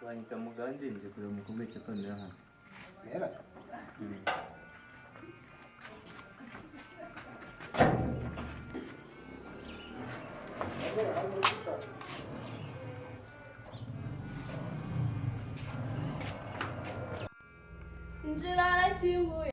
Wanita muganje nje kureba mukomeke tone hano. Mera. Injira arakinguye.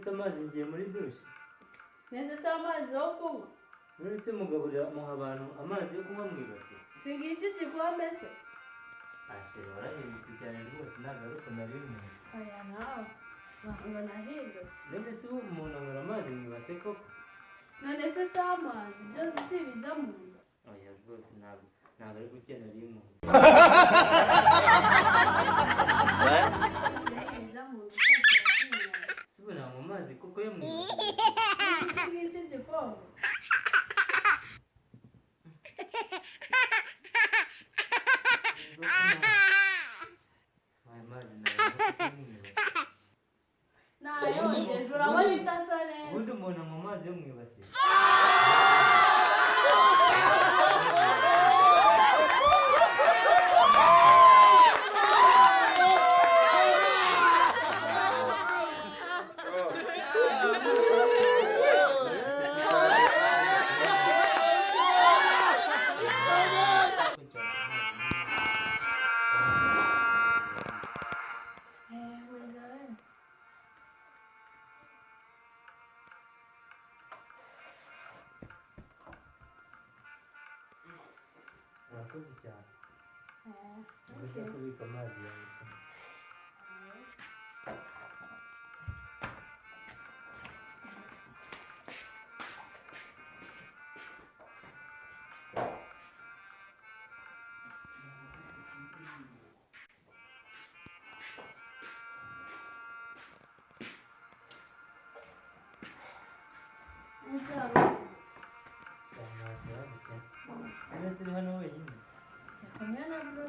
se amazi ngiye muri douche nese se amazi yo kunywa none se mugaburira muha abantu amazi yo kunywa mu ibase singira iki gikombe se ashere warahindutse cyane rwose ntabwo ari uko nari bimeze oya nawe ngo nahindutse none se umuntu anywera amazi mu ibase koko none se si amazi byose si ibijya mu nda oya rwose ntabwo ari gutya nari impunzi ibijya mu nda subira mu mazi kuko yo mu ibase singira iki gikombe nayogeje urabona idasa neza ubundi umuntu mu mazi yo mu ibase urakoze cyane uburyo kubika amazi yawe uri hano wenyine kumwe na bro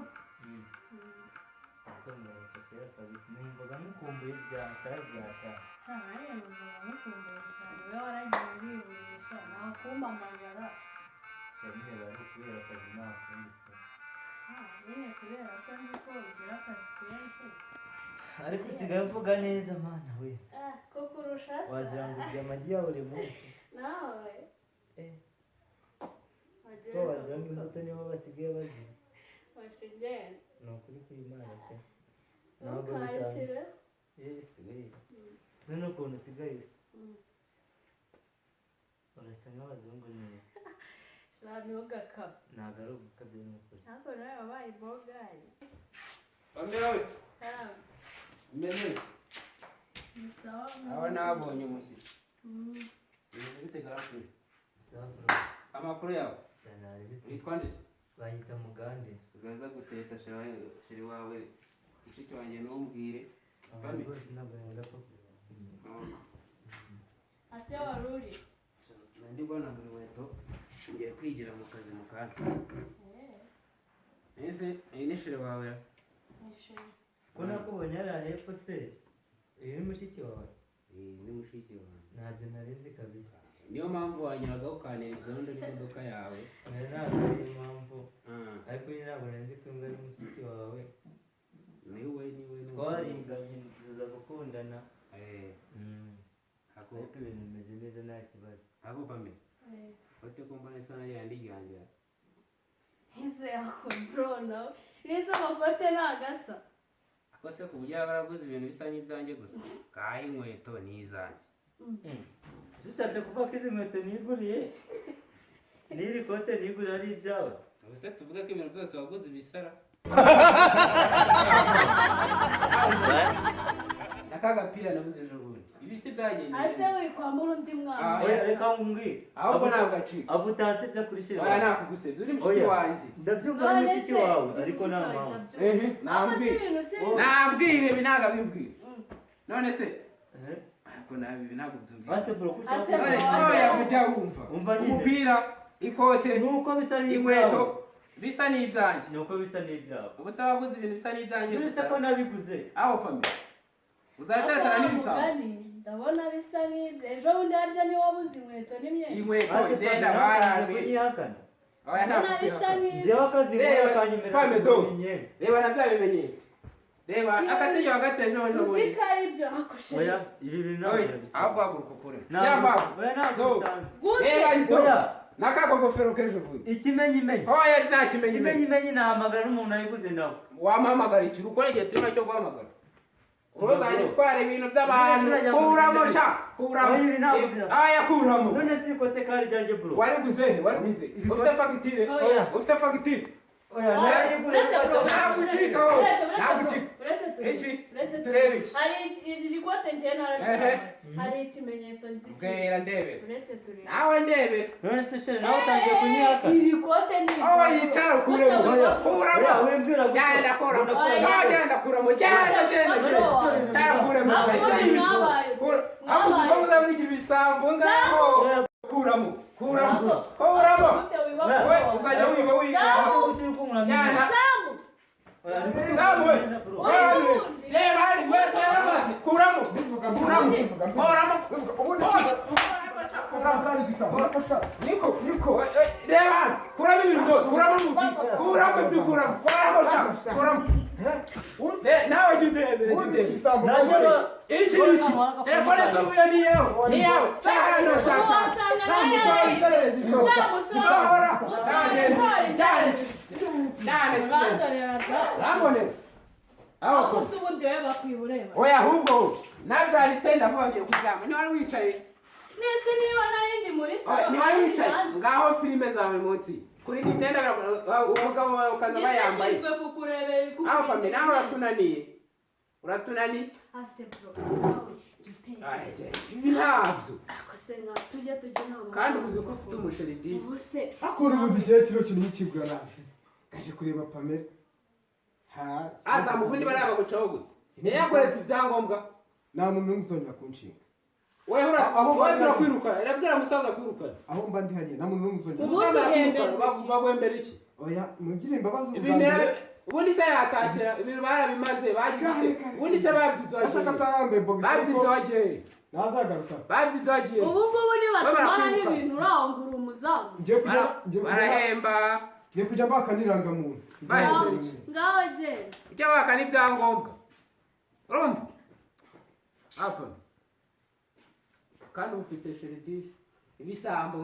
akomeye kera kabisa numvaga mukumbuye byata cyane numvaga mukumbuye cyane we waragiye uriburisha nakumpamagara cyane bari kubera akazi nakundi nyine kubera ko nzi ko ugira akazi kenshi ariko usigaye uvuga neza mana we ko kurusha se wagira ngo urya amagi ya buri munsi nawe ko wagira ngo imbuto nibo basigaye bazira washigenda ni ukuri kw'Imana pe ntabwo bisanzwe yesi we none ukuntu usigaye se urasa nk'abazungu neza ntugakabye ntabwo ari ugukabye n'ukuri ntabwo nawe wabaye imbogari Bambera we karamba umeze ni sawa aba nabonye umushyitsi ibintu bite garafure amakuru yawe cyane ari bite witwa nde bayita mugande ugaza guteta shiri wawe mushiki wanjye ntumbwire rwose ntabwo nkunda ko ase wari uri nandi mbona buri weto ngiye kwigira mu kazi mu kanya ese iyi ni shiri wawe ko nakubonye hariya hepfo se uyu ni mushiki wawe ni mushiki wawe ntabyo narinzi kabisa niyo mpamvu wanyuraga ukanira ibyondo n'imodoka yawe ntabwo ariyo mpamvu ariko nyine ntabwo narinzi ko imbwa ari mushiki wawe niwe twariganye tuza gukundana ako ariko ibintu bimeze neza nta kibazo ako pame ote ko mbona isa nayo yandiganje ese ako bro nawe n'izo makote ntagasa ako se ku buryo yaba yaraguze ibintu bisa n'ibyanjye gusa kaha inkweto n'izanjye ushatse kuvuga ko izi nkweto niguriye n'iri kote niguriye ari ibyawe ubuse tuvuge ko ibintu byose waguze ibisara n'akagapira nabuze ejo bundi ibi si byagendeye ase wikwambura undi mwana reka ngumbwire ahubwo ntabwo acika abo utatse byo kurishira aya nakugusebye uri mushiki wanjye ndabyumva ari mushiki wawe ariko nta mpamvu nambwire ibi ntabwo abimbwira none se ariko nabi ibi ntabwo byumvira ase bro Ase none oya mujya wumva umupira ikote nuko bisa inkweto bisa n'ibyanjye nuko bisa n'ibyawe ubuse waguze ibintu bisa n'ibyanjye uretse ko nabiguze aho pame uzatatana n'ibisabo ndabona bisa n'ibyo ejo bundi harya niwe wabuze inkweto n'imyenda inkweto igenda baranduye kuyihakana oya ndabona bisa n'ibyo njyewe akazi nkora kanyemerera imyenda reba na bya bimenyetso reba akasiryo wagateje ejo bundi uzi ko ari byo akoshe oya ibi bintu ntabwo ahubwo haguruka ukure ntabwo bisanzwe reba ito oya n'akako gofero k'ejo bundi ikimenyimenyi oya nta kimenyimenyi ikimenyimenyi nahamagara n'umuntu ayiguze nawe wamuhamagara ikintu ukora igihe turi nacyo guhamagara uzajya utwara ibintu by'abantu kuramo sha kuramo aya kuramo none si ikote kari ryanjye bro wari guze ufite fagitire oya nagucika turebe iki hari ikote njye naragiye hari ikimenyetso bwera ndebe nawe ndebe none se shere nawe utangiye kunyaka iri kote ni yicara kuramo genda kuramo genda kuramo cyara kuramo aho uzabigira ibisambo ngamo kuramo uzajya wiga reba hari weto y'amazi kuramo niko reba kuramo ibintu byose kuramo nawe jya udebere iki telefone z'ubuye ni yawe oya ahubwo nabyanditse ndavuga ngiye kuryama niba wicaye nese niba narindi muri salo niba wicaye ngaho filime zawe munsi kuri Nintendo umugabo wawe ukaza bayambaye aho kamwe nawe uratunaniye ase bro ibi ntabyo tujya nama kandi ubuze ko ufite umusheri akora ubu igihe kintu kigura nabize gaje kureba Pamela aza mu bundi baraba gucaho gute yakoretse ibyangombwa nta muntu n'umuzongera kunshinga wewe turakwirukana irabwira musaza kwirukana aho mba ndi hariya nta muntu n'umuzongera musaza kwirukana bagwembera iki oya mugire imbabazi ubwambere ubundi se yatashira ibintu barabimaze bagize ubundi se babyitwaje nazagaruka babyitwaje ubu ngubu ni batumara ibintu urangura umuzamu barahemba ngiye kujya mbaka n'irangamuntu ngaho genda ujya baka n'ibyangombwa urumva apa kandi ufite sheridisi ibisambo